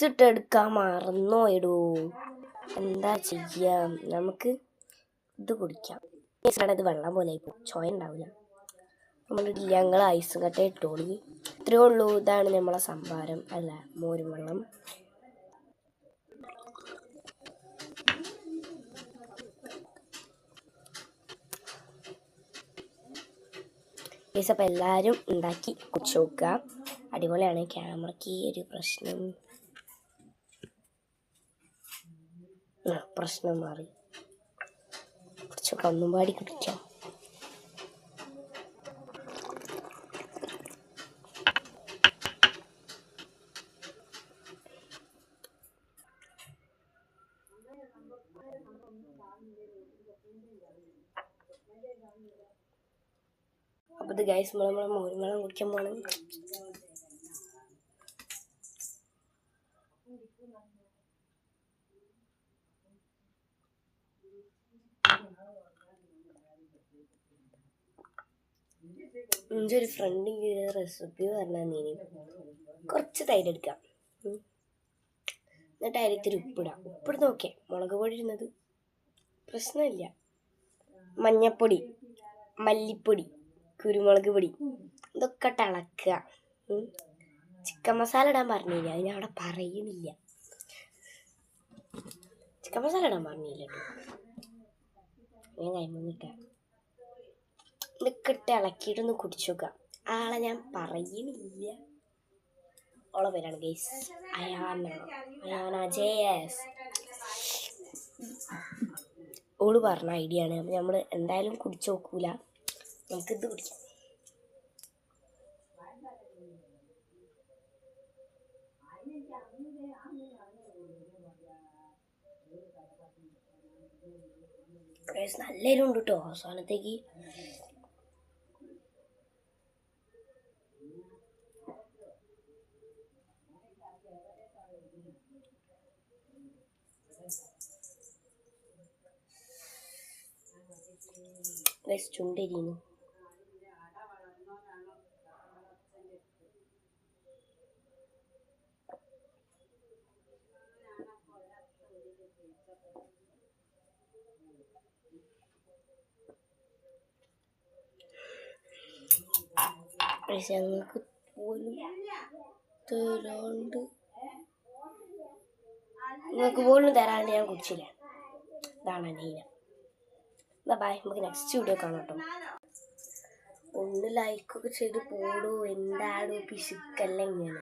ഇട്ടെടുക്കാൻ മറന്നോയിടൂ. എന്താ ചെയ്യാം, നമുക്ക് ഇത് കുടിക്കാം. ഇത് വെള്ളം പോലെ ഇപ്പോൾ ചോയ ഉണ്ടാവില്ല. നമ്മളില്ല, ഞങ്ങൾ ഐസും കട്ട ഇട്ടോളി. ഇത്രയേ ഉള്ളൂ. ഇതാണ് നമ്മളെ സംഭാരം, അല്ല മോരും വെള്ളം. അപ്പം എല്ലാവരും ഉണ്ടാക്കി കുടിച്ച് നോക്കുക. അടിപൊളിയാണ്. ക്യാമറയ്ക്ക് ഒരു പ്രശ്നം മാറി. കുടിച്ചൊക്കെ ഒന്നും പാടി കുടിക്കാം. അപ്പോൾ ഇത് ഗൈസ്, നമ്മളെ മോരും വെള്ളം കുടിക്കാൻ പോകണം. എൻ്റെ ഒരു ഫ്രണ്ട് റെസിപ്പി പറഞ്ഞാൽ കുറച്ച് തൈര് എടുക്കാം, എന്നിട്ട് അതിലിത്തിരി ഉപ്പിടാം. ഉപ്പിട്ട് നോക്കിയേ, മുളക് പൊടി ഇടുന്നത് പ്രശ്നമില്ല. മഞ്ഞപ്പൊടി, മല്ലിപ്പൊടി, കുരുമുളക് പൊടി, ഇതൊക്കെ ഇളക്കുക. ചിക്കൻ മസാല ഇടാൻ പറഞ്ഞില്ല, അത് ഞാൻ അവിടെ പറയുന്നില്ല. ചിക്കൻ മസാല ഇടാൻ പറഞ്ഞില്ല കേട്ടോ, ഞാൻ കൈമന്നിട്ടാ. ഇതൊക്കെ ഇട്ട് ഇളക്കിയിട്ടൊന്ന് കുടിച്ചു നോക്കുക. ആളെ ഞാൻ പറയുന്നില്ല, ഓളെ പേരാണ് ഗൈസ്, അയാന JS. ഓള് പറഞ്ഞ ഐഡിയ ആണ്. അപ്പം നമ്മൾ എന്തായാലും കുടിച്ചു നോക്കൂല, നമുക്കിത് കുടിക്കാം. നല്ല എരിവുണ്ട് കേട്ടോ അവസാനത്തേക്ക്. ചുണ്ടരിയുന്നു. ഞങ്ങൾക്ക് പോലും തരാണ്ട് ഞാൻ കുടിച്ചില്ല. ഇതാണ് നീല. ബൈ, നമുക്ക് നെക്സ്റ്റ് വീഡിയോ കാണാം കേട്ടോ. ഒന്ന് ലൈക്കൊക്കെ ചെയ്ത് പോടൂ. എന്താടോ പിശുക്കല്ല ഇങ്ങനെ.